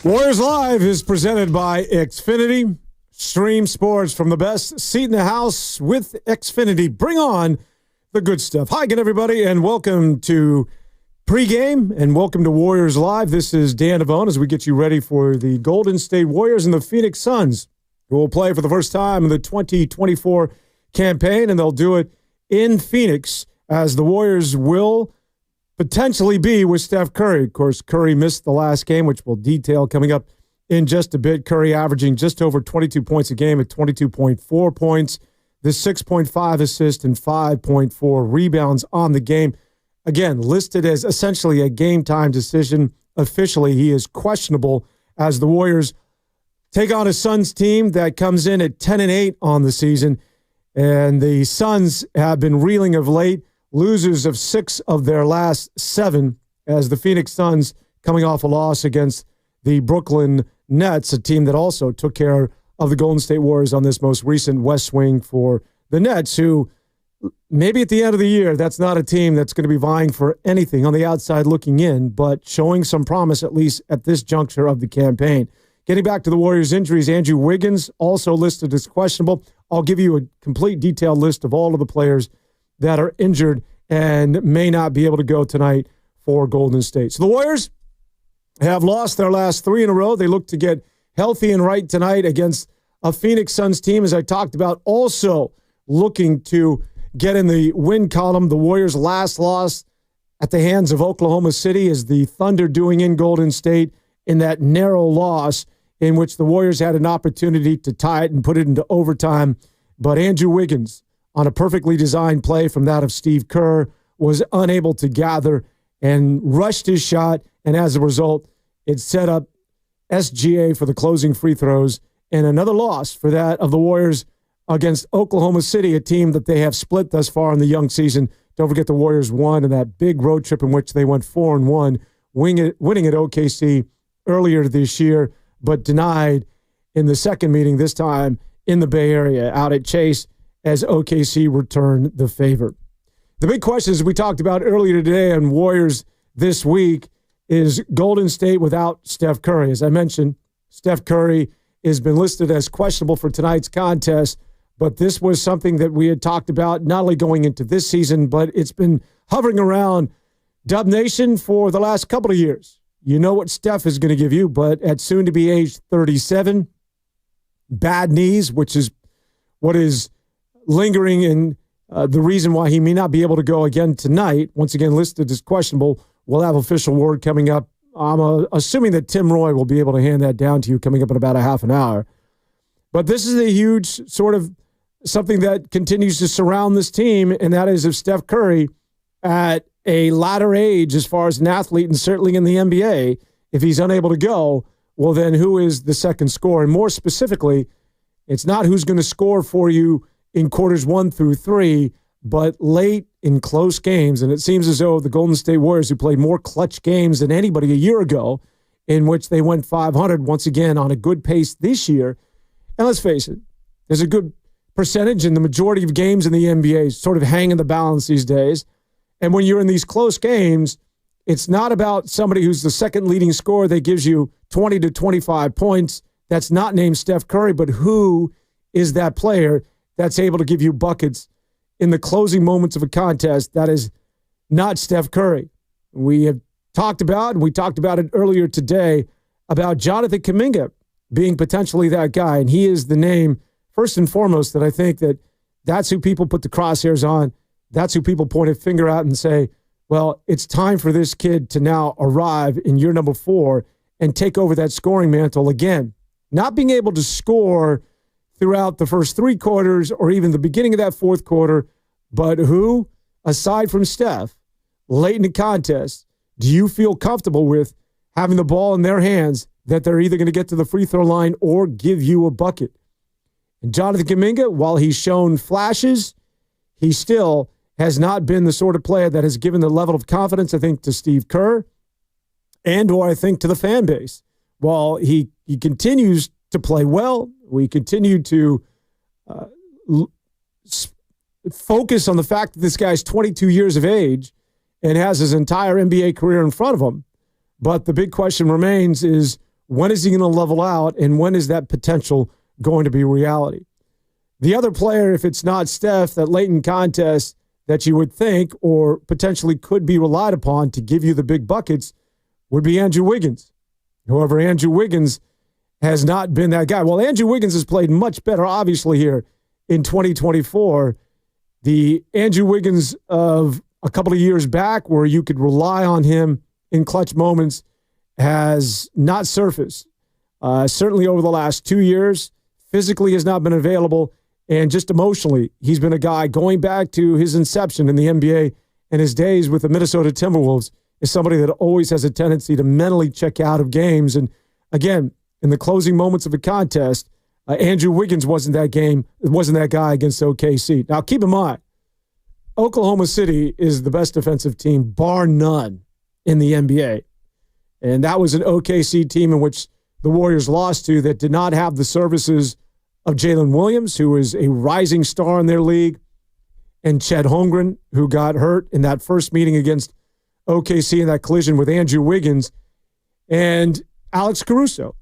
Warriors Live is presented by Xfinity. Stream sports from the best seat in the house with Xfinity. Bring on the good stuff. Hi again, everybody, and welcome to pregame and welcome to Warriors Live. This is Dan Devone as we get you ready for the Golden State Warriors and the Phoenix Suns, who will play for the first time in the 2024 campaign, and they'll do it in Phoenix as the Warriors will potentially be with Steph Curry. Of course, Curry missed the last game, which we'll detail coming up in just a bit. Curry averaging just over 22 points a game at 22.4 points, the 6.5 assists and 5.4 rebounds on the game. Again, listed as essentially a game-time decision. Officially, he is questionable as the Warriors take on a Suns team that comes in at 10-8 on the season. And the Suns have been reeling of late, losers of 6 of their last 7, as the Phoenix Suns coming off a loss against the Brooklyn Nets, a team that also took care of the Golden State Warriors on this most recent West Swing for the Nets, who maybe at the end of the year, that's not a team that's going to be vying for anything on the outside looking in, but showing some promise at least at this juncture of the campaign. Getting back to the Warriors' injuries, Andrew Wiggins also listed as questionable. I'll give you a complete detailed list of all of the players that are injured and may not be able to go tonight for Golden State. So the Warriors have lost their last 3 in a row. They look to get healthy and right tonight against a Phoenix Suns team, as I talked about, also looking to get in the win column. The Warriors' last loss at the hands of Oklahoma City is the Thunder doing in Golden State in that narrow loss in which the Warriors had an opportunity to tie it and put it into overtime. But Andrew Wiggins, on a perfectly designed play from that of Steve Kerr, was unable to gather and rushed his shot, and as a result, it set up SGA for the closing free throws, and another loss for that of the Warriors against Oklahoma City, a team that they have split thus far in the young season. Don't forget the Warriors won in that big road trip in which they went 4-1, winning at OKC earlier this year, but denied in the second meeting, this time in the Bay Area, out at Chase, as OKC returned the favor. The big question, as we talked about earlier today on Warriors this week, is Golden State without Steph Curry. As I mentioned, Steph Curry has been listed as questionable for tonight's contest, but this was something that we had talked about not only going into this season, but it's been hovering around Dub Nation for the last couple of years. You know what Steph is going to give you, but at soon-to-be age 37, bad knees, which is what is lingering in the reason why he may not be able to go again tonight, once again listed as questionable. We'll have official word coming up. I'm assuming that Tim Roy will be able to hand that down to you coming up in about a half an hour. But this is a huge sort of something that continues to surround this team, and that is if Steph Curry, at a latter age as far as an athlete and certainly in the NBA, if he's unable to go, well, then who is the second scorer? And more specifically, it's not who's going to score for you in quarters 1 through 3, but late in close games. And it seems as though the Golden State Warriors, who played more clutch games than anybody a year ago, in which they went 500 once again on a good pace this year. And let's face it, there's a good percentage in the majority of games in the NBA sort of hang in the balance these days. And when you're in these close games, it's not about somebody who's the second leading scorer that gives you 20 to 25 points. That's not named Steph Curry, but who is that player that's able to give you buckets in the closing moments of a contest that is not Steph Curry. We have talked about, and we talked about it earlier today, about Jonathan Kuminga being potentially that guy. And he is the name, first and foremost, that I think that's who people put the crosshairs on. That's who people point a finger at and say, well, it's time for this kid to now arrive in year number 4 and take over that scoring mantle again. Not being able to score throughout the first 3 quarters or even the beginning of that 4th quarter, but who, aside from Steph, late in the contest, do you feel comfortable with having the ball in their hands that they're either going to get to the free throw line or give you a bucket? And Jonathan Kuminga, while he's shown flashes, he still has not been the sort of player that has given the level of confidence, I think, to Steve Kerr and or I think to the fan base. While he continues to play well, we continue to focus on the fact that this guy's 22 years of age and has his entire NBA career in front of him. But the big question remains is, when is he going to level out, and when is that potential going to be reality? The other player, if it's not Steph, that late in contest that you would think or potentially could be relied upon to give you the big buckets would be Andrew Wiggins. However, Andrew Wiggins has not been that guy. Well, Andrew Wiggins has played much better, obviously, here in 2024. The Andrew Wiggins of a couple of years back, where you could rely on him in clutch moments, has not surfaced. Certainly over the last 2 years, physically has not been available, and just emotionally, he's been a guy going back to his inception in the NBA and his days with the Minnesota Timberwolves is somebody that always has a tendency to mentally check out of games. And again, in the closing moments of a contest, Andrew Wiggins wasn't that guy against OKC. Now, keep in mind, Oklahoma City is the best defensive team, bar none, in the NBA. And that was an OKC team in which the Warriors lost to that did not have the services of Jalen Williams, who is a rising star in their league, and Chet Holmgren, who got hurt in that first meeting against OKC in that collision with Andrew Wiggins, and Alex Caruso,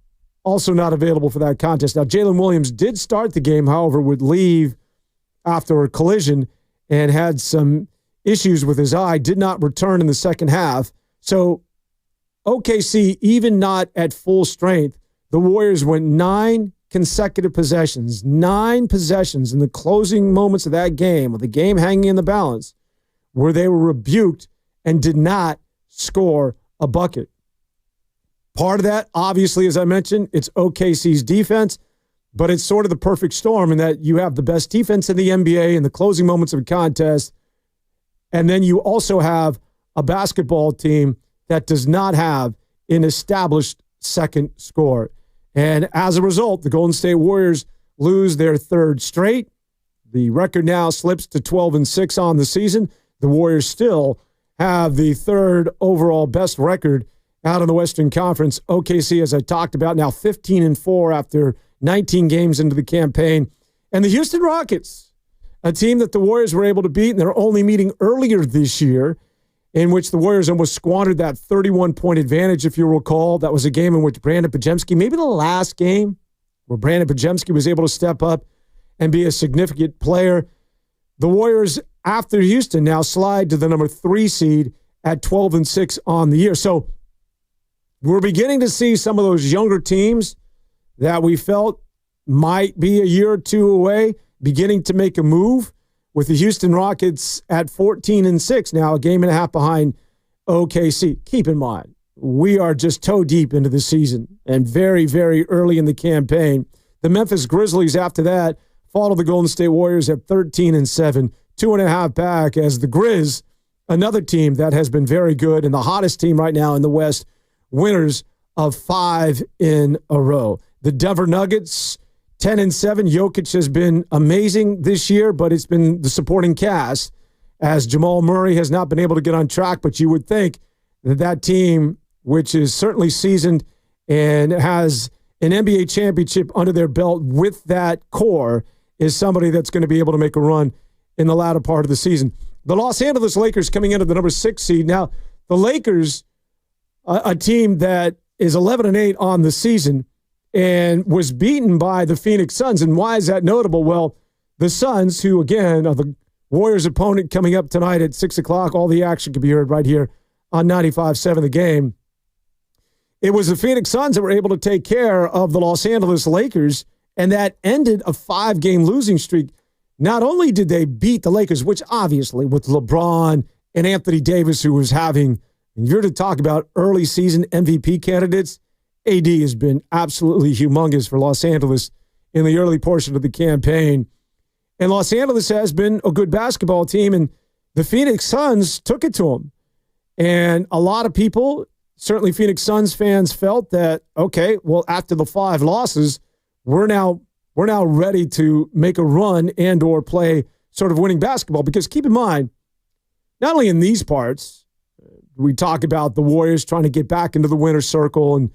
also not available for that contest. Now, Jalen Williams did start the game, however, would leave after a collision and had some issues with his eye, did not return in the second half. So OKC, even not at full strength, the Warriors went 9 consecutive possessions, 9 possessions in the closing moments of that game, with the game hanging in the balance, where they were rebuked and did not score a bucket. Part of that, obviously, as I mentioned, it's OKC's defense, but it's sort of the perfect storm in that you have the best defense in the NBA in the closing moments of a contest, and then you also have a basketball team that does not have an established second scorer. And as a result, the Golden State Warriors lose their third straight. The record now slips to 12-6 on the season. The Warriors still have the third overall best record out in the Western Conference. OKC, as I talked about, now 15-4 after 19 games into the campaign. And the Houston Rockets, a team that the Warriors were able to beat in their only meeting earlier this year, in which the Warriors almost squandered that 31-point advantage, if you recall. That was a game in which Brandon Podziemski, maybe the last game, where Brandon Podziemski was able to step up and be a significant player. The Warriors, after Houston, now slide to the number 3 seed at 12-6 on the year. So we're beginning to see some of those younger teams that we felt might be a year or two away beginning to make a move, with the Houston Rockets at 14-6 now, a game and a half behind OKC. Keep in mind, we are just toe deep into the season and very, very early in the campaign. The Memphis Grizzlies, after that, follow the Golden State Warriors at 13-7, 2.5 back, as the Grizz, another team that has been very good and the hottest team right now in the West, winners of 5 in a row. The Denver Nuggets, 10-7. Jokic has been amazing this year, but it's been the supporting cast, as Jamal Murray has not been able to get on track. But you would think that that team, which is certainly seasoned and has an NBA championship under their belt with that core, is somebody that's going to be able to make a run in the latter part of the season. The Los Angeles Lakers coming into the number 6 seed. Now, the Lakers, a team that is 11-8 on the season, and was beaten by the Phoenix Suns. And why is that notable? Well, the Suns, who, again, are the Warriors' opponent coming up tonight at 6 o'clock. All the action can be heard right here on 95.7 The Game. It was the Phoenix Suns that were able to take care of the Los Angeles Lakers, and that ended a 5-game losing streak. Not only did they beat the Lakers, which obviously with LeBron and Anthony Davis, who was having, and you're to talk about early season MVP candidates, AD has been absolutely humongous for Los Angeles in the early portion of the campaign. And Los Angeles has been a good basketball team, and the Phoenix Suns took it to them. And a lot of people, certainly Phoenix Suns fans, felt that, okay, well, after the 5 losses, we're now ready to make a run and or play sort of winning basketball. Because keep in mind, not only in these parts, we talk about the Warriors trying to get back into the winner's circle and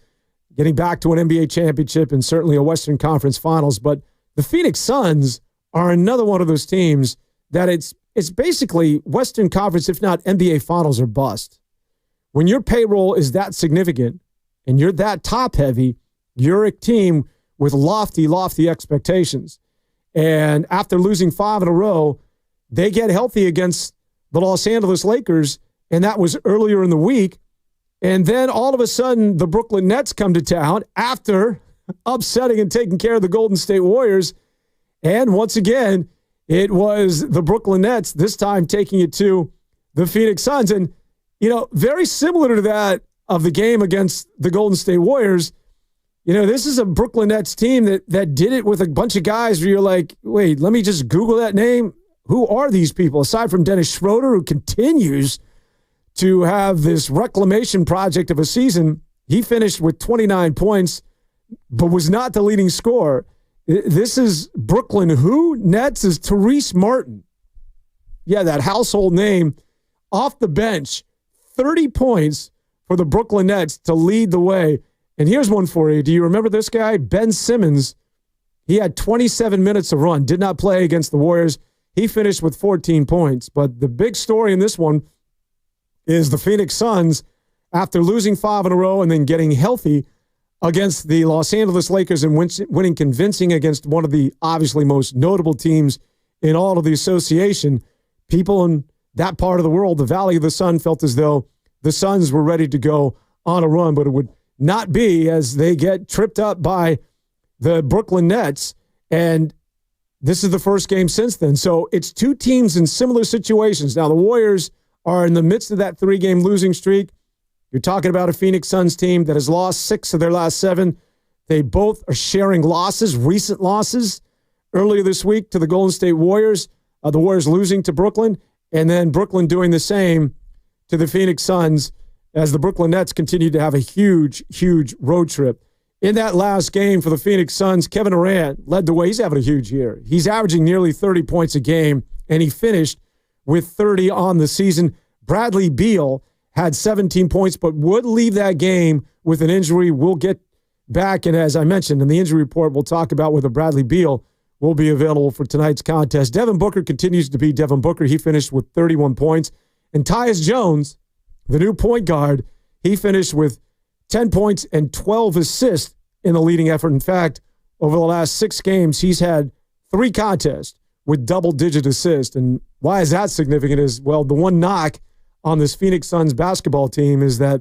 getting back to an NBA championship and certainly a Western Conference Finals. But the Phoenix Suns are another one of those teams that it's basically Western Conference, if not NBA Finals, or bust. When your payroll is that significant and you're that top-heavy, Uric team with lofty, lofty expectations. And after losing 5 in a row, they get healthy against the Los Angeles Lakers, and that was earlier in the week. And then all of a sudden, the Brooklyn Nets come to town after upsetting and taking care of the Golden State Warriors. And once again, it was the Brooklyn Nets, this time taking it to the Phoenix Suns. And, very similar to that of the game against the Golden State Warriors, this is a Brooklyn Nets team that did it with a bunch of guys where you're like, wait, let me just Google that name. Who are these people? Aside from Dennis Schroeder, who continues to have this reclamation project of a season, he finished with 29 points, but was not the leading scorer. This is Brooklyn. Who? Nets is Therese Martin. Yeah, that household name. Off the bench, 30 points for the Brooklyn Nets to lead the way. And here's one for you. Do you remember this guy? Ben Simmons. He had 27 minutes to run, did not play against the Warriors. He finished with 14 points. But the big story in this one is the Phoenix Suns, after losing 5 in a row and then getting healthy against the Los Angeles Lakers and winning convincing against one of the obviously most notable teams in all of the association, people in that part of the world, the Valley of the Sun, felt as though the Suns were ready to go on a run, but it would not be, as they get tripped up by the Brooklyn Nets. And this is the first game since then. So it's two teams in similar situations. Now, the Warriors are in the midst of that 3-game losing streak. You're talking about a Phoenix Suns team that has lost 6 of their last 7. They both are sharing losses, recent losses. Earlier this week to the Golden State Warriors, the Warriors losing to Brooklyn, and then Brooklyn doing the same to the Phoenix Suns as the Brooklyn Nets continue to have a huge, huge road trip. In that last game for the Phoenix Suns, Kevin Durant led the way. He's having a huge year. He's averaging nearly 30 points a game, and he finished with 30 on the season. Bradley Beal had 17 points, but would leave that game with an injury. We'll get back, and as I mentioned in the injury report, we'll talk about whether Bradley Beal will be available for tonight's contest. Devin Booker continues to be Devin Booker. He finished with 31 points. And Tyus Jones, the new point guard, he finished with 10 points and 12 assists in the leading effort. In fact, over the last 6 games, he's had 3 contests with double-digit assists. And why is that significant is, well, the one knock on this Phoenix Suns basketball team is that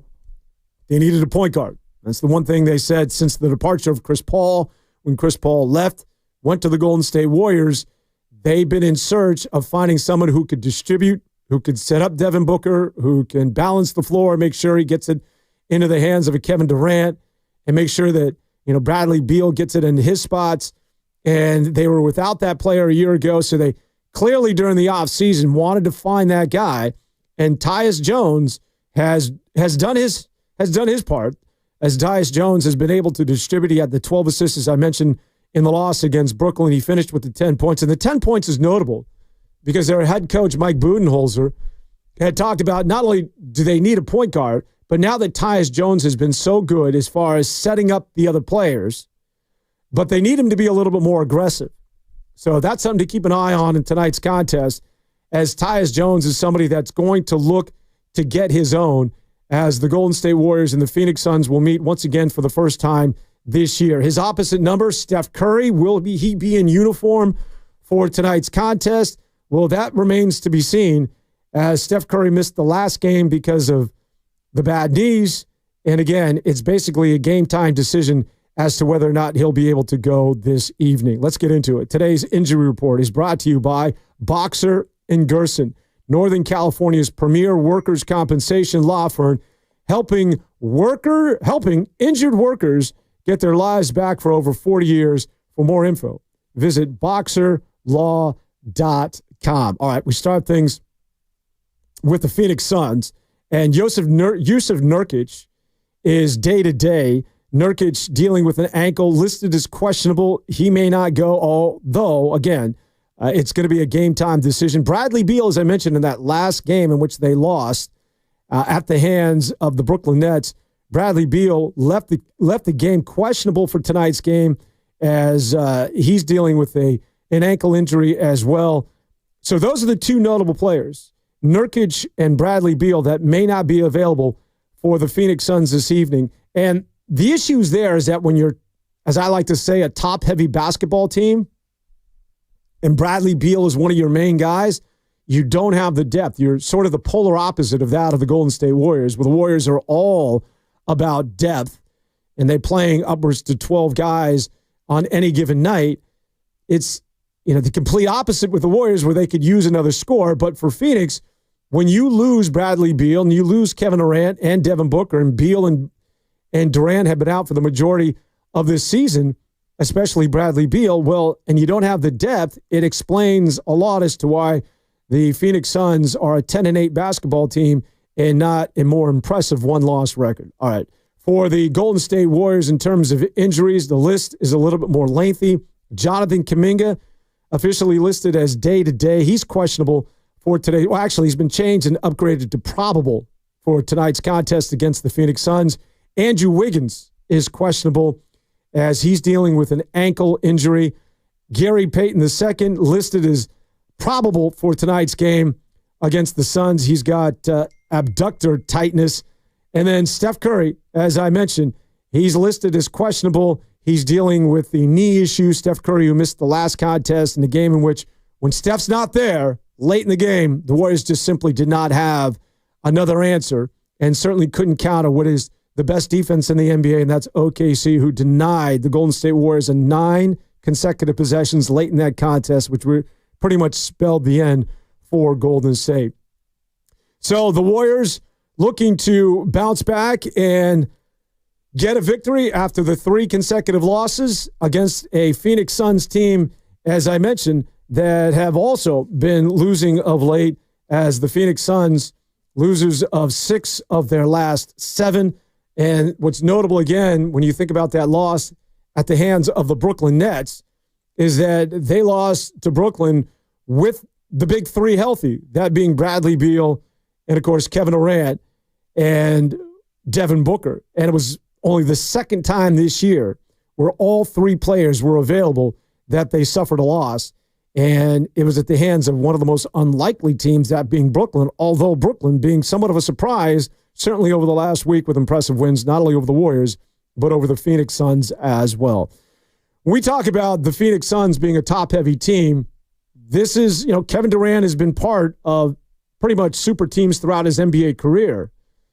they needed a point guard. That's the one thing they said since the departure of Chris Paul. When Chris Paul left, went to the Golden State Warriors, they've been in search of finding someone who could distribute, who could set up Devin Booker, who can balance the floor, make sure he gets it into the hands of a Kevin Durant, and make sure that, Bradley Beal gets it in his spots. And they were without that player a year ago, so they clearly during the offseason wanted to find that guy. And Tyus Jones has done his part, as Tyus Jones has been able to distribute. He had the 12 assists, as I mentioned, in the loss against Brooklyn. He finished with the 10 points. And the 10 points is notable because their head coach, Mike Budenholzer, had talked about not only do they need a point guard, but now that Tyus Jones has been so good as far as setting up the other players, but they need him to be a little bit more aggressive. So that's something to keep an eye on in tonight's contest, as Tyus Jones is somebody that's going to look to get his own, as the Golden State Warriors and the Phoenix Suns will meet once again for the first time this year. His opposite number, Steph Curry, will he be in uniform for tonight's contest? Well, that remains to be seen, as Steph Curry missed the last game because of the bad knees. And again, it's basically a game time decision as to whether or not he'll be able to go this evening. Let's get into it. Today's injury report is brought to you by Boxer & Gerson, Northern California's premier workers' compensation law firm, helping injured workers get their lives back for over 40 years. For more info, visit boxerlaw.com. All right, we start things with the Phoenix Suns, and Jusuf Nurkic is day-to-day. Nurkic dealing with an ankle listed as questionable. He may not go, although, again, it's going to be a game-time decision. Bradley Beal, as I mentioned in that last game in which they lost at the hands of the Brooklyn Nets, Bradley Beal left the game questionable for tonight's game, as he's dealing with an ankle injury as well. So those are the two notable players, Nurkic and Bradley Beal, that may not be available for the Phoenix Suns this evening. And the issue there is that when you're as I like to say, a top-heavy basketball team, and Bradley Beal is one of your main guys, you don't have the depth. You're sort of the polar opposite of that of the Golden State Warriors, where the Warriors are all about depth, and they're playing upwards to 12 guys on any given night. It's the complete opposite with the Warriors, where they could use another scorer. But for Phoenix, when you lose Bradley Beal and you lose Kevin Durant and Devin Booker, and Beal and Durant have been out for the majority of this season, especially Bradley Beal, well, and you don't have the depth, it explains a lot as to why the Phoenix Suns are a 10-8 basketball team and not a more impressive one-loss record. All right. For the Golden State Warriors, in terms of injuries, the list is a little bit more lengthy. Jonathan Kuminga, officially listed as day-to-day. He's questionable for today. Well, actually, he's been changed and upgraded to probable for tonight's contest against the Phoenix Suns. Andrew Wiggins is questionable as he's dealing with an ankle injury. Gary Payton II listed as probable for tonight's game against the Suns. He's got abductor tightness. And then Steph Curry, as I mentioned, he's listed as questionable. He's dealing with the knee issue. Steph Curry, who missed the last contest in the game in which, when Steph's not there, late in the game, the Warriors just simply did not have another answer and certainly couldn't counter what is the best defense in the NBA, and that's OKC, who denied the Golden State Warriors 9 consecutive possessions late in that contest, which pretty much spelled the end for Golden State. So the Warriors looking to bounce back and get a victory after the 3 consecutive losses against a Phoenix Suns team, as I mentioned, that have also been losing of late, as the Phoenix Suns, losers of 6 of their last 7. And what's notable, again, when you think about that loss at the hands of the Brooklyn Nets, is that they lost to Brooklyn with the big 3 healthy, that being Bradley Beal and, of course, Kevin Durant and Devin Booker. And it was only the second time this year where all 3 players were available that they suffered a loss. And it was at the hands of one of the most unlikely teams, that being Brooklyn, although Brooklyn being somewhat of a surprise, certainly over the last week with impressive wins, not only over the Warriors, but over the Phoenix Suns as well. When we talk about the Phoenix Suns being a top-heavy team, this is, Kevin Durant has been part of pretty much super teams throughout his NBA career,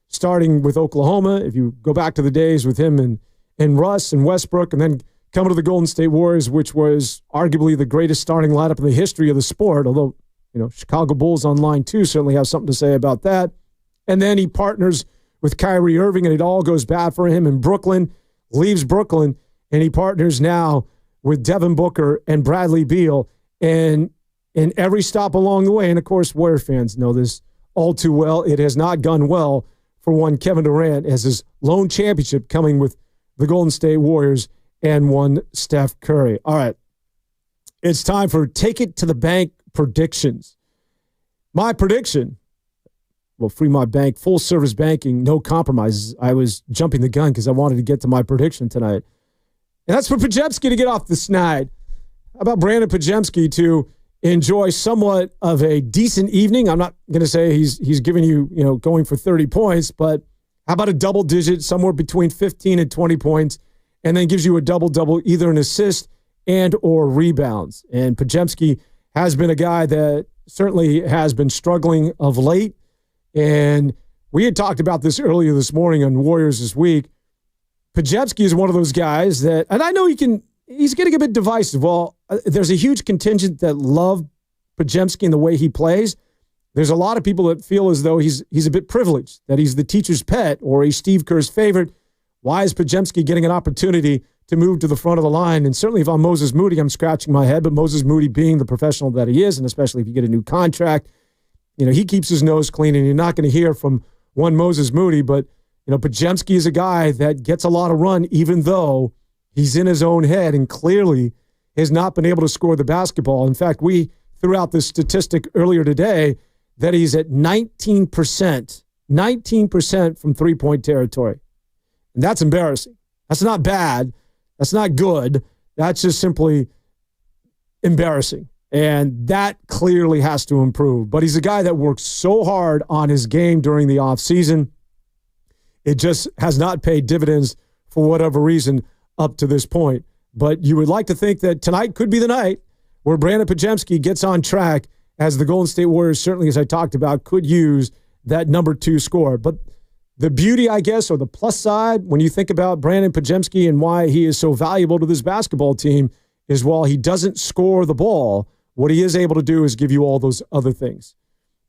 starting with Oklahoma, if you go back to the days with him and Russ and Westbrook, and then coming to the Golden State Warriors, which was arguably the greatest starting lineup in the history of the sport, although, Chicago Bulls on line 2 certainly have something to say about that. And then he partners with Kyrie Irving, and it all goes bad for him in Brooklyn, leaves Brooklyn, and he partners now with Devin Booker and Bradley Beal. And in every stop along the way, and of course, Warrior fans know this all too well, it has not gone well for one Kevin Durant as his lone championship coming with the Golden State Warriors and one Steph Curry. All right, it's time for Take It to the Bank predictions. My prediction, well, free my bank, full service banking, no compromises. I was jumping the gun because I wanted to get to my prediction tonight. And that's for Podziemski to get off the snide. How about Brandon Podziemski to enjoy somewhat of a decent evening? I'm not going to say he's giving you, going for 30 points, but how about a double digit, somewhere between 15 and 20 points, and then gives you a double-double, either an assist and or rebounds. And Podziemski has been a guy that certainly has been struggling of late. And we had talked about this earlier this morning on Warriors This Week. Podziemski is one of those guys that, and I know he's getting a bit divisive. Well, there's a huge contingent that love Podziemski and the way he plays. There's a lot of people that feel as though he's a bit privileged, that he's the teacher's pet or he's Steve Kerr's favorite. Why is Podziemski getting an opportunity to move to the front of the line? And certainly if I'm Moses Moody, I'm scratching my head, but Moses Moody being the professional that he is, and especially if you get a new contract, he keeps his nose clean, and you're not going to hear from one Moses Moody, but, Podziemski is a guy that gets a lot of run, even though he's in his own head and clearly has not been able to score the basketball. In fact, we threw out this statistic earlier today that he's at 19% from three-point territory. And that's embarrassing. That's not bad. That's not good. That's just simply embarrassing. And that clearly has to improve. But he's a guy that works so hard on his game during the offseason. It just has not paid dividends for whatever reason up to this point. But you would like to think that tonight could be the night where Brandon Podziemski gets on track, as the Golden State Warriors, certainly as I talked about, could use that number 2 scorer. But the beauty, I guess, or the plus side when you think about Brandon Podziemski and why he is so valuable to this basketball team is while he doesn't score the ball, what he is able to do is give you all those other things,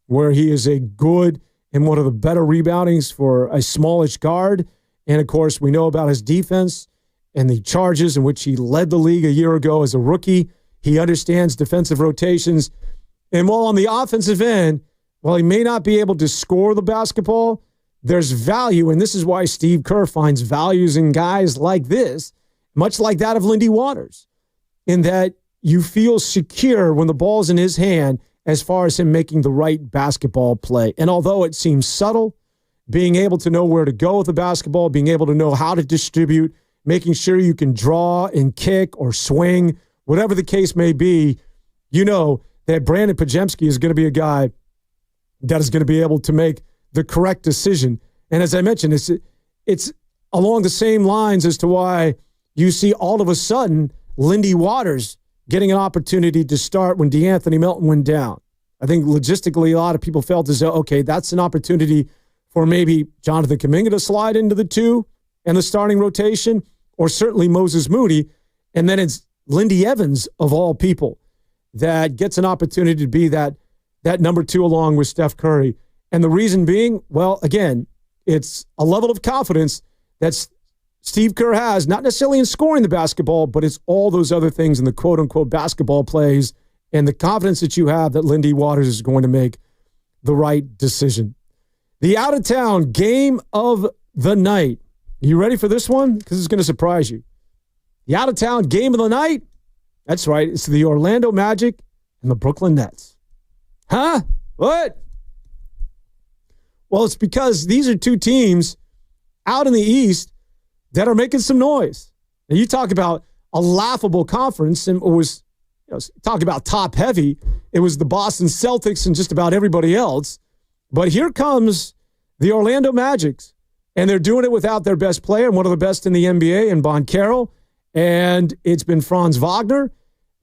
where he is a good and one of the better reboundings for a smallish guard. And, of course, we know about his defense and the charges in which he led the league a year ago as a rookie. He understands defensive rotations. And while on the offensive end, while he may not be able to score the basketball, there's value, and this is why Steve Kerr finds values in guys like this, much like that of Lindy Waters, in that you feel secure when the ball's in his hand as far as him making the right basketball play. And although it seems subtle, being able to know where to go with the basketball, being able to know how to distribute, making sure you can draw and kick or swing, whatever the case may be, you know that Brandon Podziemski is going to be a guy that is going to be able to make the correct decision. And as I mentioned, it's along the same lines as to why you see all of a sudden Lindy Waters getting an opportunity to start when DeAnthony Melton went down. I think logistically a lot of people felt as though, okay, that's an opportunity for maybe Jonathan Kuminga to slide into the 2 and the starting rotation, or certainly Moses Moody. And then it's Lindy Evans, of all people, that gets an opportunity to be that number 2 along with Steph Curry. And the reason being, well, again, it's a level of confidence that Steve Kerr has, not necessarily in scoring the basketball, but it's all those other things in the quote-unquote basketball plays and the confidence that you have that Lindy Waters is going to make the right decision. The out-of-town game of the night. You ready for this one? Because it's going to surprise you. The out-of-town game of the night? That's right. It's the Orlando Magic and the Brooklyn Nets. Huh? What? Well, it's because these are 2 teams out in the East that are making some noise. And you talk about a laughable conference, and it was, talk about top heavy. It was the Boston Celtics and just about everybody else. But here comes the Orlando Magic, and they're doing it without their best player and one of the best in the NBA, and Bon Carroll. And it's been Franz Wagner.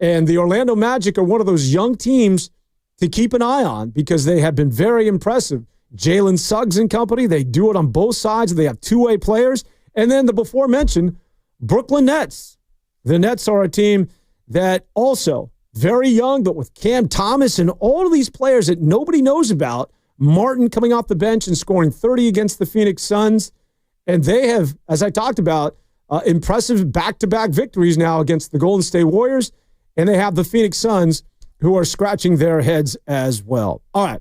And the Orlando Magic are one of those young teams to keep an eye on because they have been very impressive. Jalen Suggs and company, they do it on both sides. They have 2-way players. And then the before-mentioned Brooklyn Nets. The Nets are a team that also very young, but with Cam Thomas and all of these players that nobody knows about. Martin coming off the bench and scoring 30 against the Phoenix Suns. And they have, as I talked about, impressive back-to-back victories now against the Golden State Warriors. And they have the Phoenix Suns who are scratching their heads as well. All right.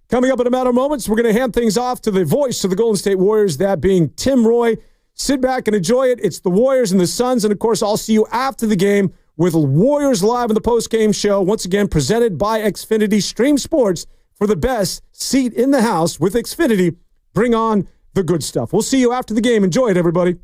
Coming up in a matter of moments, we're going to hand things off to the voice of the Golden State Warriors, that being Tim Roy. Sit back and enjoy it. It's the Warriors and the Suns. And, of course, I'll see you after the game with Warriors Live in the post-game show, once again presented by Xfinity. Stream sports for the best seat in the house with Xfinity. Bring on the good stuff. We'll see you after the game. Enjoy it, everybody.